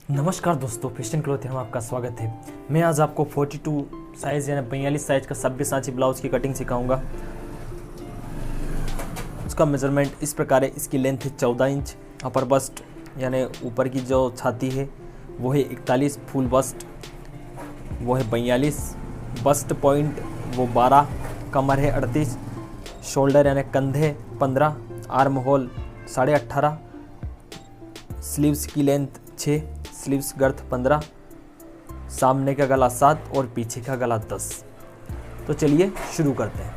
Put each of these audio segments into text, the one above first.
नमस्कार दोस्तों, fashion cloth में आपका स्वागत है। मैं आज आपको 42 साइज़ यानी 42 साइज़ का सब्यसाची ब्लाउज़ की कटिंग सिखाऊंगा। उसका मेज़रमेंट इस प्रकार है। इसकी लेंथ है 14 इंच। अपर बस्ट यानी ऊपर की जो छाती है वो है 41, फुल बस्ट वो है 42, बस्ट पॉइंट वो 12, कमर है 38, शोल्डर यानी कंधे 15, आर्म होल 18.5, स्लीव्स की लेंथ 6, स्लीव्स गर्थ 15, सामने का गला 7 और पीछे का गला 10। तो चलिए शुरू करते हैं।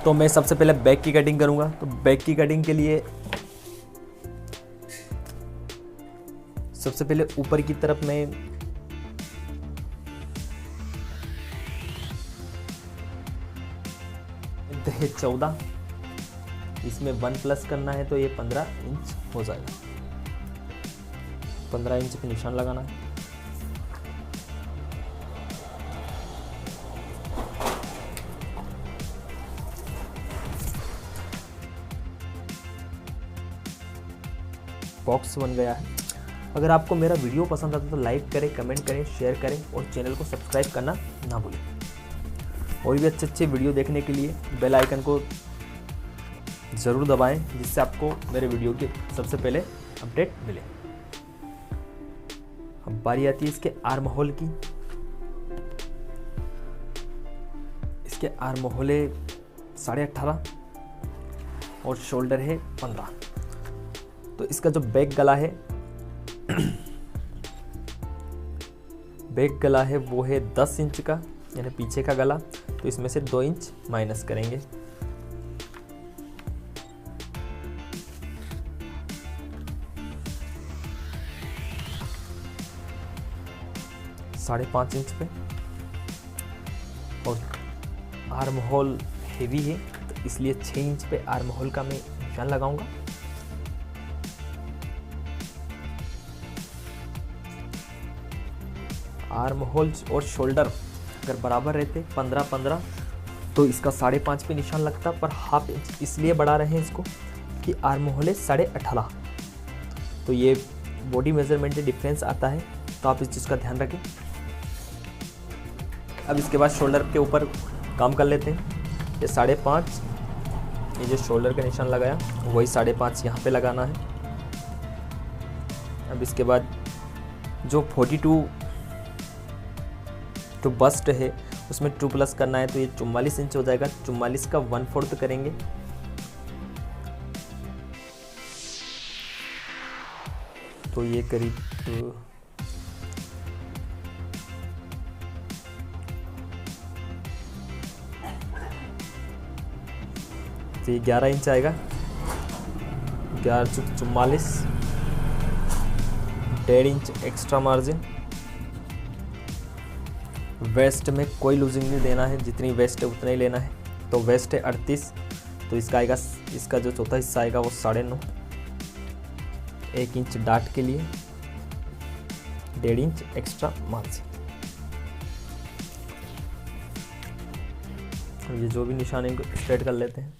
तो मैं सबसे पहले बैक की कटिंग करूंगा। तो बैक की कटिंग के लिए सबसे पहले ऊपर की तरफ में है 14, इसमें 1 प्लस करना है तो ये 15 इंच हो जाएगा। 15 इंच पे निशान लगाना है। बॉक्स बन गया है। अगर आपको मेरा वीडियो पसंद आता है तो लाइक करें, कमेंट करें, शेयर करें और चैनल को सब्सक्राइब करना ना भूलें। और भी अच्छे वीडियो देखने के लिए बेल आइकन को ज़रूर दबाएं, जिससे आपको मेरे वीडियो की सबसे पहले अपडेट मिले। अब बारी आती है इसके आर्म होल की। इसके आर्म होल है 18.5 और शोल्डर है 15। तो इसका जो बैक गला है बैक गला है वो है 10 इंच का, यानी पीछे का गला। तो इसमें से 2 इंच माइनस करेंगे। साढ़े 5 इंच पे। और आर्म होल हेवी है तो इसलिए 6 इंच पे आर्म होल का मैं निशान लगाऊंगा। आर्म होल और शोल्डर अगर बराबर रहते 15-15 तो इसका 5.5 पे निशान लगता, पर हाफ इंच इसलिए बढ़ा रहे हैं इसको कि आर्म होल है 18.5। तो ये बॉडी मेजरमेंट में डिफरेंस आता है, तो आप इस चीज़ का ध्यान रखें। अब इसके बाद शोल्डर के ऊपर काम कर लेते हैं। ये 5.5, ये जो शोल्डर का निशान लगाया वही 5.5 यहाँ पे लगाना है। अब इसके बाद जो 42 जो बस्ट है उसमें 2 प्लस करना है तो ये 44 इंच हो जाएगा। 44 का 1/4 करेंगे। तो ये करीब तो ये 11 इंच आएगा। 11/44, 1.5 इंच एक्स्ट्रा मार्जिन। वेस्ट में कोई लूजिंग नहीं देना है, जितनी वेस्ट है उतना ही लेना है। तो वेस्ट है 38, तो इसका आएगा, इसका जो चौथा हिस्सा आएगा वो 9.5। 1 इंच डाट के लिए 1.5 इंच एक्स्ट्रा मार्जिन। ये जो भी निशान है इनको स्ट्रेट कर लेते हैं।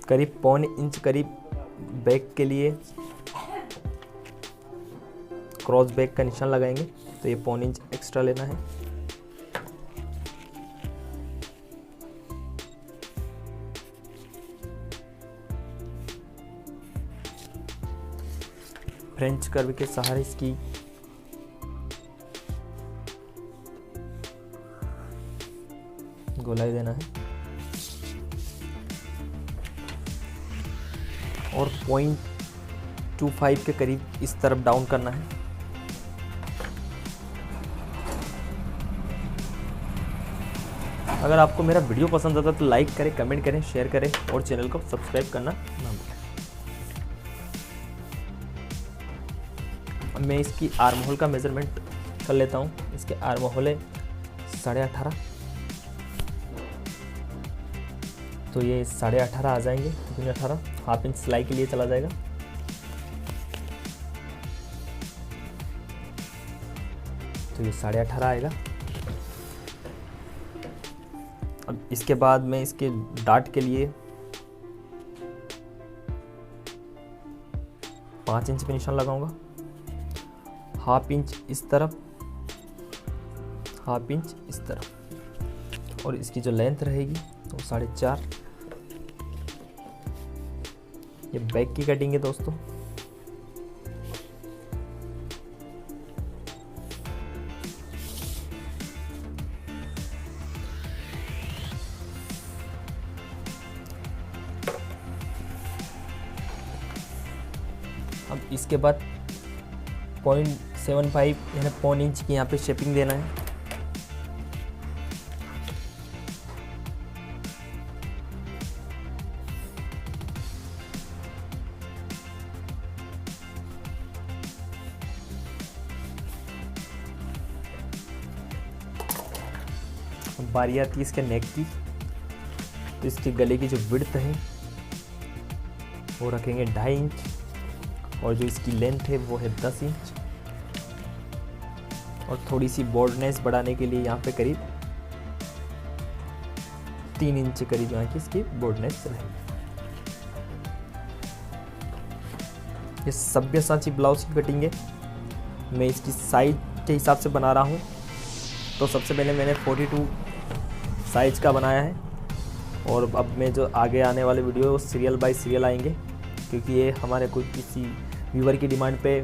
करीब 1.25 इंच करीब बैक के लिए क्रॉस बैक का निशान लगाएंगे। तो ये 1.25 इंच एक्स्ट्रा लेना है। फ्रेंच कर्व के सहारे इसकी गोलाई देना है और 0.25 के करीब इस तरफ डाउन करना है। अगर आपको मेरा वीडियो पसंद आता तो लाइक करें, कमेंट करें, शेयर करें और चैनल को सब्सक्राइब करना ना भूलें। अब मैं इसकी आर्म होल का मेज़रमेंट कर लेता हूँ। इसके आर्म होल है 18.5 तो ये 18.5 आ जाएंगे, 18 हाफ इंच सिलाई के लिए चला जाएगा। तो ये 18.5 आएगा। अब इसके बाद मैं इसके डाट के लिए 5 इंच पे निशान लगाऊंगा, हाफ इंच इस तरफ, हाफ इंच इस तरफ, और इसकी जो लेंथ रहेगी वो 4.5। ये बैक की कटिंग है दोस्तों। अब इसके बाद 0.75 यानी पौन इंच की यहाँ पे शेपिंग देना है। बारी आती है इसके नेक की, तो इसके गले की जो विड्थ है वो रखेंगे 2.5 इंच, और जो इसकी लेंथ है वो है 10 इंच, और थोड़ी सी बॉर्डनेस बढ़ाने के लिए यहाँ पे करीब 3 इंच करीब यहाँ की इसकी बॉर्डनेस रहेगी। ये सब्यसाची ब्लाउज की कटिंग है। मैं इसकी साइज के हिसाब से बना रहा हूँ। तो सबसे पहले मैंने 42 साइज का बनाया है, और अब मैं जो आगे आने वाले वीडियो सीरियल बाय सीरियल आएंगे, क्योंकि ये हमारे कोई किसी व्यूवर की डिमांड पे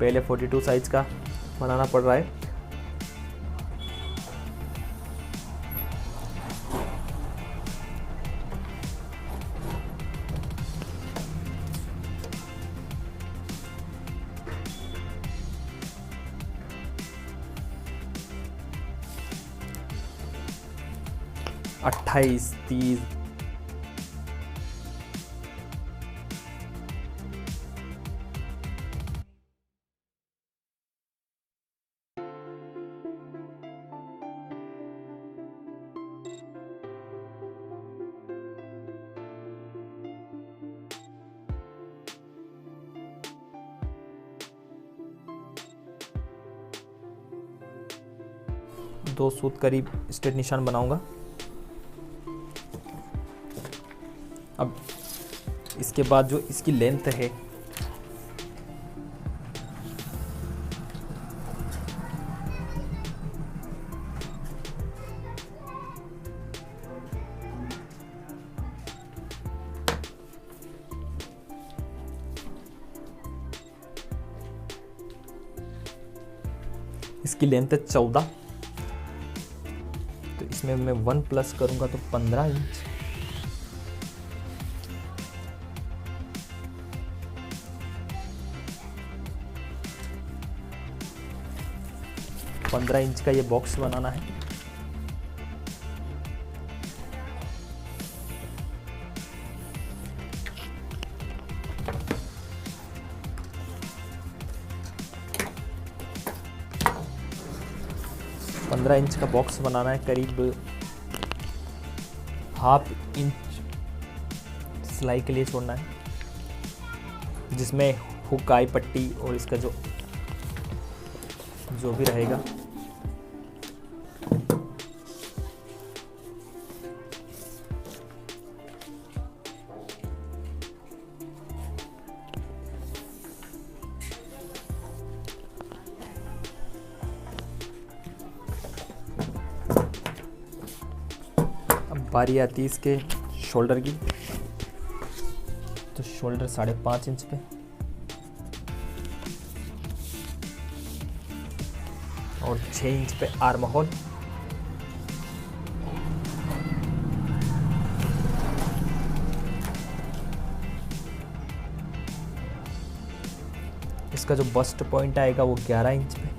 पहले 42 साइज का बनाना पड़ रहा है। अट्ठाईस, 30, दो सूत करीब स्ट्रेट निशान बनाऊंगा। अब इसके बाद जो इसकी लेंथ है इसकी लेंथ है 14, तो इसमें मैं 1 प्लस करूंगा तो 15 इंच। पंद्रह इंच का ये बॉक्स बनाना है। पंद्रह इंच का बॉक्स बनाना है, करीब हाफ इंच सिलाई के लिए छोड़ना है, जिसमें हुक आई पट्टी और इसका जो भी रहेगा। अब बारी आती है इसके शोल्डर की, तो शोल्डर 5.5 इंच पे और 6 इंच पे आर्म होल। इसका जो बस्ट पॉइंट आएगा वो 11 इंच पे।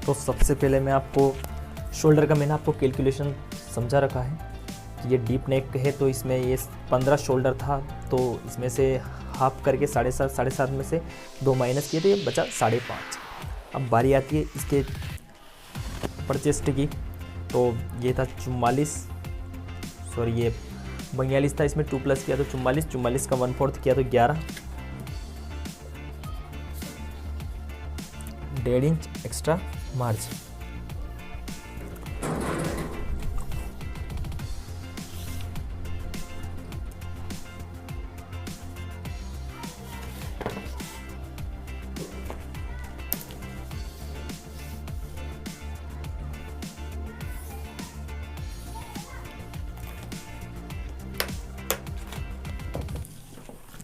तो सबसे पहले मैं आपको शोल्डर का मैंने आपको कैलकुलेशन समझा रखा है कि ये डीप नेक है, तो इसमें ये 15 शोल्डर था, तो इसमें से हाफ करके 7.5 में से 2 माइनस किए तो ये बचा 5.5। अब बारी आती है इसके अपर चेस्ट की, तो ये था 44, सॉरी ये 42 था, इसमें 2 प्लस किया तो 44 का 1/4 किया तो 11, 1.5 इंच एक्स्ट्रा मार्जिन।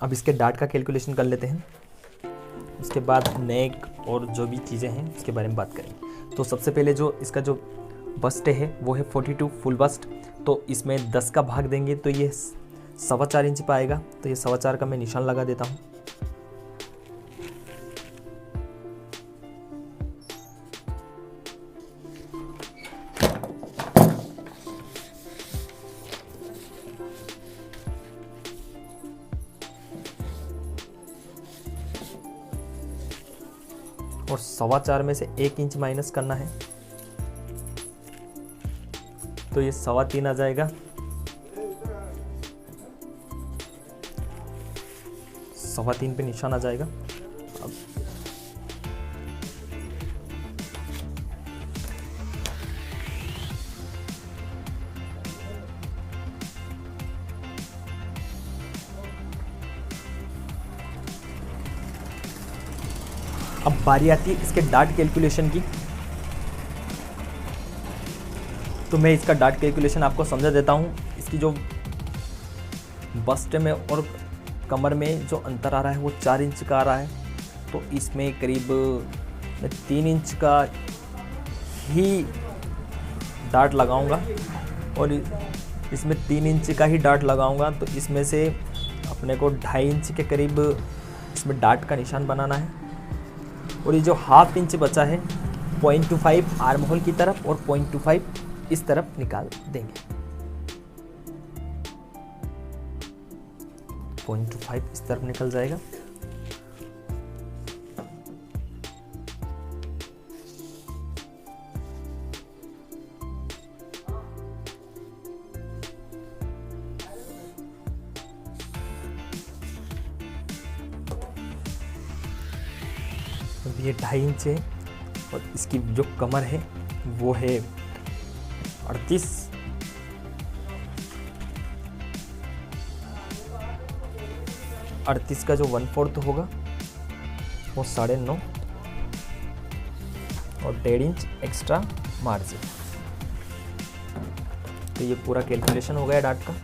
अब इसके डार्ट का कैलकुलेशन कर लेते हैं, उसके बाद नेक और जो भी चीज़ें हैं उसके बारे में बात करेंगे। तो सबसे पहले जो इसका जो बस्ट है वो है 42 फुल बस्ट, तो इसमें 10 का भाग देंगे तो ये 4.25 इंच पाएगा, तो ये 4.25 का मैं निशान लगा देता हूँ। और 4.25 में से 1 इंच माइनस करना है, तो ये 3.25 आ जाएगा। 3.25 पे निशान आ जाएगा। अब बारी आती है इसके डार्ट कैलकुलेशन की, तो मैं इसका डार्ट कैलकुलेशन आपको समझा देता हूँ। इसकी जो बस्ट में और कमर में जो अंतर आ रहा है वो 4 इंच का आ रहा है, तो इसमें करीब मैं 3 इंच का ही डार्ट लगाऊंगा, और इसमें 3 इंच का ही डार्ट लगाऊंगा, तो इसमें से अपने को 2.5 इंच के करीब इसमें डार्ट का निशान बनाना है। और ये जो 1/2 इंच बचा है 0.25 आर्म होल की तरफ और 0.25 इस तरफ निकाल देंगे। 0.25 इस तरफ निकल जाएगा। ये 2.5 इंच है, और इसकी जो कमर है वो है 38, का जो 1/4 होगा वो 9.5 और 1.5 इंच एक्स्ट्रा मार्जिन। तो ये पूरा कैलकुलेशन हो गया डार्ट का।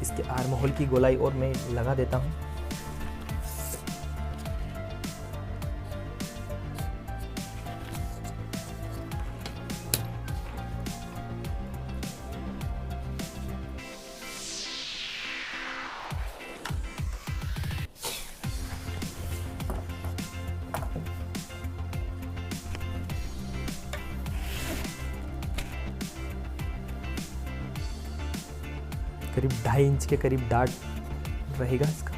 इसके आर्म होल की गोलाई और मैं लगा देता हूँ। करीब 2.5 इंच के करीब डार्ट रहेगा इसका।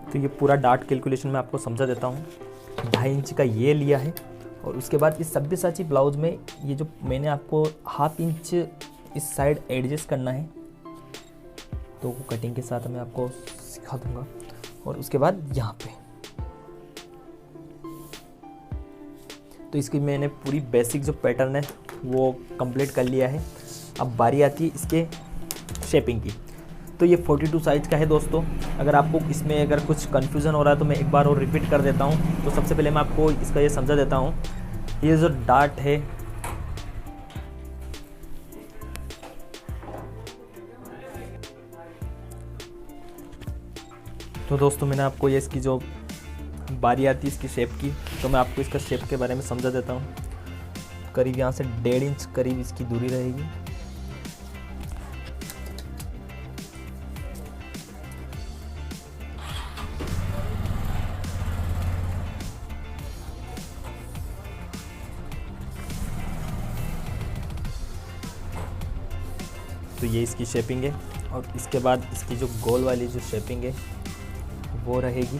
तो ये पूरा डार्ट कैलकुलेशन मैं आपको समझा देता हूँ। 2.5 इंच का ये लिया है, और उसके बाद इस सब्यसाची ब्लाउज में ये जो मैंने आपको 1/2 इंच इस साइड एडजस्ट करना है, तो वो कटिंग के साथ मैं आपको सिखा दूंगा। और उसके बाद यहाँ पे तो इसकी मैंने पूरी बेसिक जो पैटर्न है वो कंप्लीट कर लिया है। अब बारी आती है इसके शेपिंग की। तो ये 42 साइज़ का है दोस्तों। अगर आपको इसमें अगर कुछ कन्फ्यूज़न हो रहा है तो मैं एक बार और रिपीट कर देता हूँ। तो सबसे पहले मैं आपको इसका ये समझा देता हूँ। ये जो डार्ट है तो दोस्तों मैंने आपको ये इसकी जो बारी आती है इसकी शेप की, तो मैं आपको इसका शेप के बारे में समझा देता हूँ। करीब यहाँ से 1.5 इंच करीब इसकी दूरी रहेगी। तो ये इसकी शेपिंग है और इसके बाद इसकी जो गोल वाली जो शेपिंग है वो रहेगी।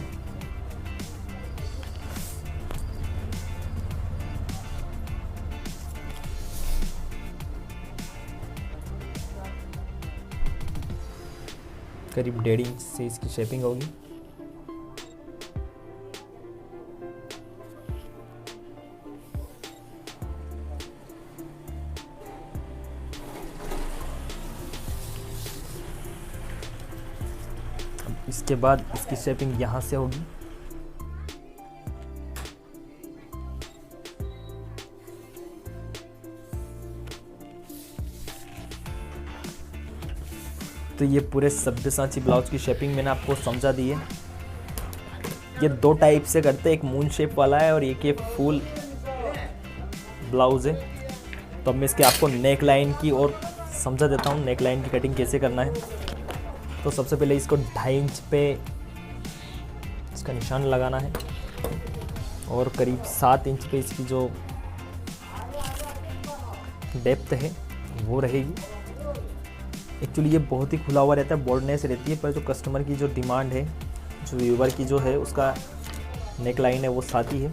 करीब 1.5 इंच से इसकी शेपिंग होगी। इसके बाद इसकी शेपिंग यहाँ से होगी। तो ये पूरे सब्यसाची ब्लाउज की शेपिंग मैंने आपको समझा दी है। ये 2 टाइप से करते हैं, एक मून शेप वाला है और एक ये फुल ब्लाउज है। तो अब मैं इसके आपको नेक लाइन की और समझा देता हूँ, नेक लाइन की कटिंग कैसे करना है। तो सबसे पहले इसको 2.5 इंच पे इसका निशान लगाना है और करीब 7 इंच पे इसकी जो डेप्थ है वो रहेगी। एक्चुअली ये बहुत ही खुला हुआ रहता है, बोल्डनेस रहती है, पर जो कस्टमर की जो डिमांड है, जो व्यूवर की जो है, उसका नेक लाइन है वो 7 ही है।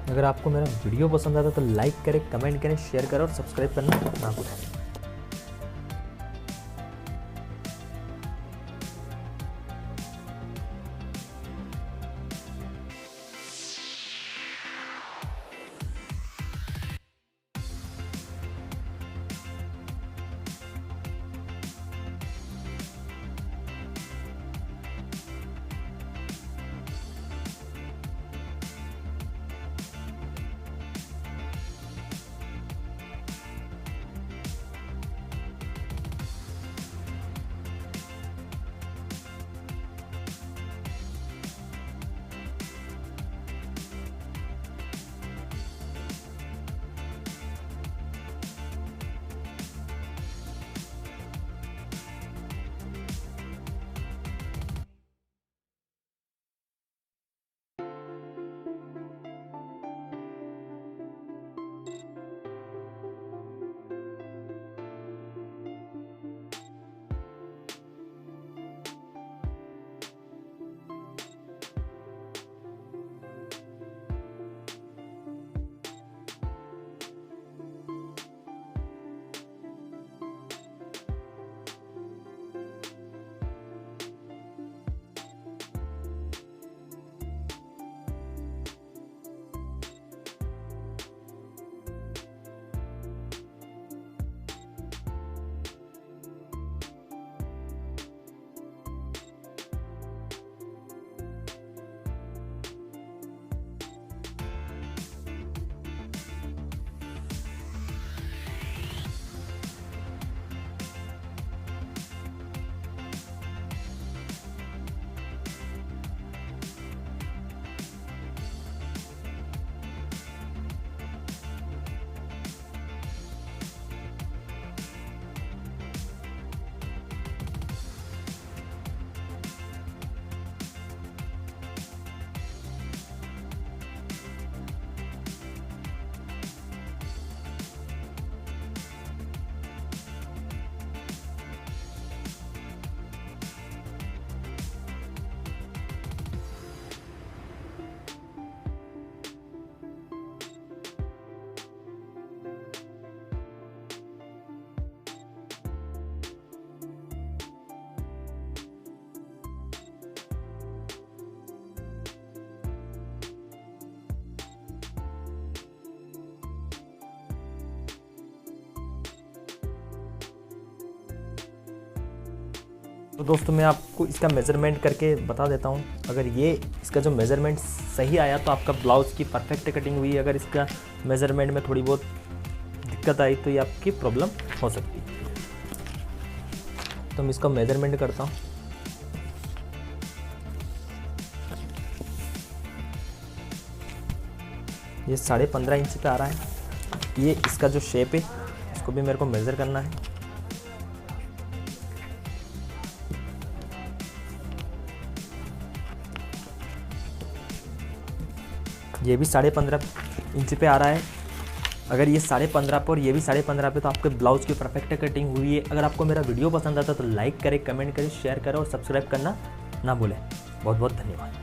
अगर आपको मेरा वीडियो पसंद आता तो लाइक करें, कमेंट करें, शेयर करें और सब्सक्राइब करना ना भूलें। तो दोस्तों मैं आपको इसका मेज़रमेंट करके बता देता हूँ। अगर ये इसका जो मेज़रमेंट सही आया तो आपका ब्लाउज़ की परफेक्ट कटिंग हुई। अगर इसका मेज़रमेंट में थोड़ी बहुत दिक्कत आई तो ये आपकी प्रॉब्लम हो सकती है। तो मैं इसका मेज़रमेंट करता हूँ। ये 15.5 इंच पे आ रहा है। ये इसका जो शेप है इसको भी मेरे को मेज़र करना है। ये भी 15.5 इंच पे आ रहा है। अगर ये 15.5 पे और ये भी 15.5 पे तो आपके ब्लाउज़ की परफेक्ट कटिंग हुई है। अगर आपको मेरा वीडियो पसंद आता तो लाइक करें, कमेंट करें, शेयर करें और सब्सक्राइब करना ना भूलें। बहुत बहुत धन्यवाद।